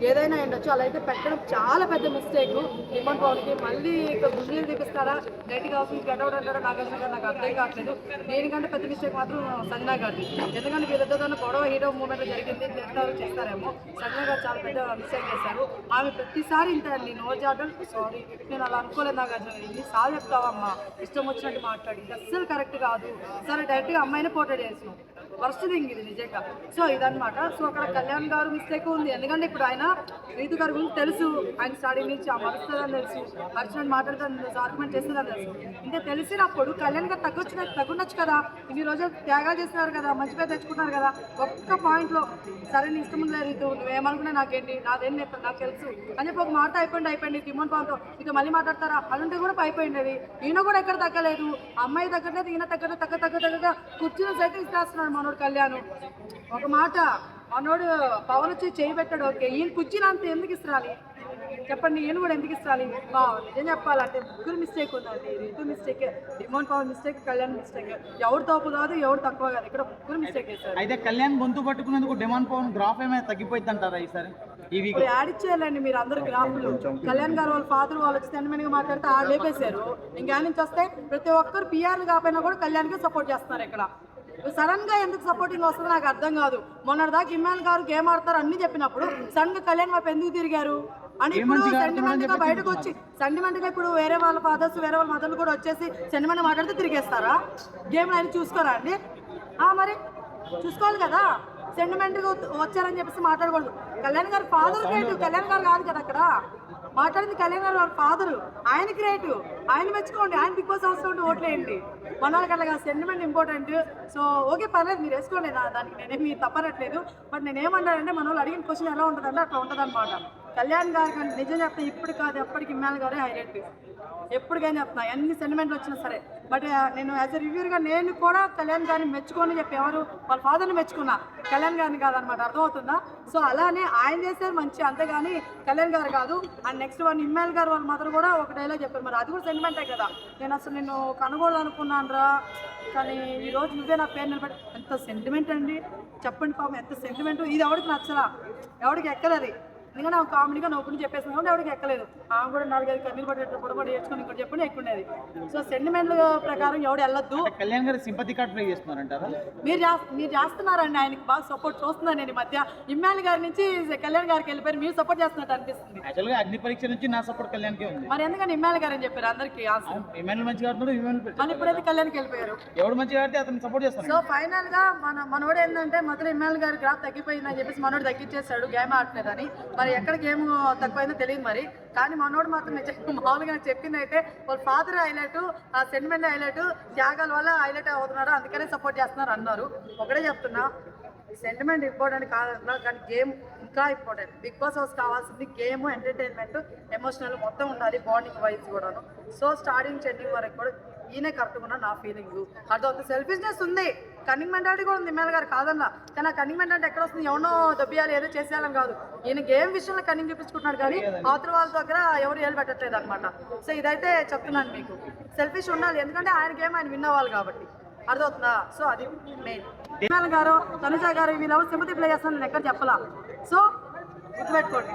ఏదైనా ఉండొచ్చు. అలా అయితే పెట్టడం చాలా పెద్ద మిస్టేక్. ఇమ్మన్ పవన్కి మళ్ళీ ఇక గుంజీలు తీపిస్తారా, గట్టిగా అవసరం గెటౌట్ అంటారా నాగార్జున గారు, నాకు అర్థం కావట్లేదు. దీనికంటే పెద్ద మిస్టేక్ మాత్రం సంజనా గారిది. ఎందుకంటే వీళ్ళిద్దరితో గొడవ హీరో మూమెంట్ జరిగింది, తింటారు చేస్తారేమో. సంజనా గారు చాలా పెద్ద మిస్టేక్ చేశారు. ఆమె ప్రతిసారి ఇంత అండి, నో జాడల్ సారీ నేను అలా అనుకోలేదు నాగార్జున గారు, ఇన్నిసార్లు చెప్తావమ్మా ఇష్టం వచ్చినట్టు మాట్లాడి, ఇది అస్సలు కరెక్ట్ కాదు. సరే డైరెక్ట్గా అమ్మాయిని పోర్ట్రేట్ చేసినాం, ఫస్ట్ థింగ్ ఇది నిజంగా. సో ఇదనమాట. సో అక్కడ కళ్యాణ్ గారు మిస్టేక్ ఉంది. ఎందుకంటే ఇప్పుడు ఆయన రీతు గారి గురించి తెలుసు, ఆయన స్టార్టింగ్ నుంచి ఆ మరుస్తుందని తెలుసు, మర్చినట్టు మాట్లాడుతుంది, ఆర్గ్యుమెంట్ చేస్తుందని తెలుసు. ఇంకా తెలిసినప్పుడు కళ్యాణ్ గారు తగ్గుండొచ్చు కదా. ఇన్ని రోజులు త్యాగాలు చేస్తున్నారు కదా, మంచి పేరు తెచ్చుకున్నారు కదా. ఒక్క పాయింట్లో సరే నీ ఇష్టం లేదు రీతు, నువ్వేమనుకున్నా నాకేంటి, నాదేం నాకు తెలుసు అని చెప్పి ఒక మాట అయిపోయింది తిమ్మన్ పాలతో. ఇక మళ్ళీ మాట్లాడతారా అలాంటి కూడా అయిపోయింది. ఈయన కూడా ఎక్కడ తగ్గలేదు, అమ్మాయి తగ్గలేదు, ఈయన తగ్గ కూర్చుని సైతం ఇస్తాస్తున్నాడు మనోడు కళ్యాణ్. ఒక మాట మనోడు పవన్ వచ్చి చేయి పెట్టాడు, ఓకే, ఈయన కుర్చీని అంత ఎందుకు ఇస్తారాలి చెప్పండి, ఈయన కూడా ఎందుకు ఇస్తారాలి? నిజం చెప్పాలంటే ముగ్గురు మిస్టేక్ ఉందండి. Ritu mistake, Demon Pavan mistake, Kalyan mistake. ఎవరు తప్పు కాదు, ఎవరు తక్కువ కాదు, ఇక్కడ ముగ్గురు మిస్టేక్ చేస్తారు. అయితే కళ్యాణ్ గొంతు పట్టుకున్నందుకు డిమాండ్ పవన్ గ్రాఫ్ ఏమైనా తగ్గిపోయింది అంటారా ఈసారి? ఇప్పుడు యాడ్ ఇచ్చేయాలండి మీరు అందరు గ్రాఫ్లు. కళ్యాణ్ గారు వాళ్ళ ఫాదర్ వాళ్ళు వచ్చి సెంటిమెంట్గా మాట్లాడితే ఆ లేపేశారు. ఇంకా నుంచి వస్తే ప్రతి ఒక్కరు పిఆర్లు కాకపోయినా కూడా కళ్యాణ్కి సపోర్ట్ చేస్తున్నారు. ఇక్కడ సడన్ గా ఎందుకు సపోర్టింగ్ వస్తుందో నాకు అర్థం కాదు. మొన్నటిదాకా ఇమ్రాన్ గారు గేమ్ ఆడతారు అన్ని చెప్పినప్పుడు సడన్ గా కళ్యాణ్ వైపు ఎందుకు తిరిగారు అని ఇప్పుడు సెంటిమెంట్ గా బయటకు వచ్చి, సెంటిమెంట్ గా ఇప్పుడు వేరే వాళ్ళ ఫాదర్స్ వేరే వాళ్ళ మదర్లు కూడా వచ్చేసి సెంటిమెంట్ మాట్లాడితే తిరిగేస్తారా? గేమ్ ఆయన చూసుకోరా అండి? మరి చూసుకోవాలి కదా. సెంటిమెంట్ వచ్చారని చెప్పేసి మాట్లాడకూడదు. కళ్యాణ్ గారు ఫాదర్ గ్రేట్, కళ్యాణ్ గారు కాదు కదా అక్కడ మాట్లాడింది. కళ్యాణ్ గారు వాళ్ళ ఫాదరు, ఆయన గ్రేట్, ఆయన మెచ్చుకోండి, ఆయన బిగ్ బాస్ హౌస్ లో ఓట్లేయండి. మన వాళ్ళకి అలా సెంటిమెంట్ ఇంపార్టెంట్. సో ఓకే పర్లేదు, మీరు వేసుకోండి, దానికి నేనేమి తప్పనట్లేదు. బట్ నేనేమన్నానంటే మన వాళ్ళు అడిగిన క్వశ్చన్ ఎలా ఉంటుందంటే అట్లా ఉంటుంది అనమాట. కళ్యాణ్ గారి కంటే నిజం చెప్తా ఇప్పుడు కాదు ఎప్పటికి ఇమ్మాన్ గారే హైలైట్, ఎప్పటికైనా చెప్తున్నా ఎన్ని సెంటిమెంట్లు వచ్చినా సరే. బట్ నేను యాజ్ ఎ రివ్యూర్గా నేను కూడా కళ్యాణ్ గారిని మెచ్చుకొని చెప్పి ఎవరు వాళ్ళ ఫాదర్ని మెచ్చుకున్నా, కళ్యాణ్ గారిని కాదనమాట. అర్థమవుతుందా? సో అలానే ఆయన చేశారు మంచి, అంతేగాని కళ్యాణ్ గారు కాదు. అండ్ నెక్స్ట్ వన్ ఇమ్మాన్ గారు వాళ్ళ మదర్ కూడా ఒక డైలాగ్ చెప్పారు, మరి అది కూడా సెంటిమెంటే కదా. నేను అసలు నిన్ను కనుగోలు అనుకున్నాను రా, కానీ ఈరోజు నువ్వే నా పేరు నిలబడి. ఎంత సెంటిమెంట్ అండి చెప్పండి పాపం, ఎంత సెంటిమెంట్. ఇది ఎవరికి నచ్చలా, ఎవరికి ఎక్కదది. ఎందుకంటే ఆమె కామెడీగా నవ్వుకుని చెప్పేసింది కాబట్టి ఎవరికి ఎక్కలేదు. ఆమె కూడా 4-5 కన్నీళ్ళు పడేట్టు పొడబడి ఏడ్చుకొని ఇక్కడ చెప్పండి ఎక్కుండేది. సో సెంటిమెంట్ల ప్రకారం ఎవడు వెళ్ళొద్దు. కళ్యాణ్ గారు సింపతి కార్డ్ ప్లే చేస్తున్నారంటారా? మీరు చేస్తున్నారండి, ఆయనకి బాగా సపోర్ట్ చూస్తున్నాను నేను ఈ మధ్య. ఇమ్మాన్ గారి నుంచి కళ్యాణ్ గారికి వెళ్ళిపోయారు, మీరు సపోర్ట్ చేస్తున్నట్టు అనిపిస్తుంది. యాక్చువల్గా అగ్ని పరీక్ష నుంచి నా సపోర్ట్ కళ్యాణ్కే ఉంది. మరి ఎందుకని ఇమ్మాన్ గారు అని చెప్పారు అందరికి? ఇమ్మాన్ మంచిగా ఆడుతున్నాడు, మళ్ళీ ఇప్పుడైతే కళ్యాణ్కి వెళ్ళిపోయారు. ఎవడు మంచిగా ఆడితే అతను సపోర్ట్ చేస్తాను. సో ఫైనల్ గా మనోడు ఏంటంటే మొదలు ఇమ్మాన్ గారి గ్రాఫ్ తగ్గిపోయిందని చెప్పేసి మనోడు తగ్గించేస్తాడు గేమ్ ఆడలేదని. మరి ఎక్కడ గేమ్ తక్కువైందో తెలియదు మరి, కానీ మనోడు మాత్రం మామూలుగా చెప్పింది అయితే వాళ్ళ ఫాదర్ హైలైట్, ఆ సెంటిమెంట్ హైలైట్, త్యాగాల వల్ల హైలైట్ అవుతున్నారు, అందుకనే సపోర్ట్ చేస్తున్నారు అన్నారు. ఒకటే చెప్తున్నా, సెంటిమెంట్ ఇంపార్టెంట్ కాదన్నా, కానీ గేమ్ ఇంకా ఇంపార్టెంట్. బిగ్ బాస్ హౌస్ కావాల్సింది గేమ్, ఎంటర్టైన్మెంట్, ఎమోషనల్ మొత్తం ఉండాలి, బాండింగ్ వైజ్ కూడాను. సో స్టార్టింగ్ ఎండింగ్ వరకు కూడా ఈయనే కరెక్ట్గా ఉన్న నా ఫీలింగ్. అర్థం సెల్ఫిష్నెస్ ఉంది, కన్నింగ్ మెంటాలిటీ కూడా ఉంది ఇమ్మాన్ గారు కాదన్నా. కానీ ఆ కన్నింగ్ మెంటాలిటీ ఎక్కడ వస్తుంది? ఎవనో దెబ్బయాలి ఏదో చేసేయాలని కాదు. ఈయన గేమ్ విషయంలో కన్నింగ్ చూపించుకుంటున్నాడు, కానీ అవతల వాళ్ళ దగ్గర ఎవరు ఏలు పెట్టట్లేదు అనమాట. సో ఇదైతే చెప్తున్నాను మీకు, సెల్ఫిష్ ఉండాలి, ఎందుకంటే ఆయన గేమ్ ఆయన విన్ అవ్వాలి కాబట్టి. అర్థమవుతుందా? సో అది మెయిన్. ఇమ్మాన్ గారు, తనుజ గారు వీళ్ళెవరు సింపతి ప్లే చేస్తాను నేను ఎక్కడ చెప్పాలా. సో గుర్తుపెట్టుకోండి.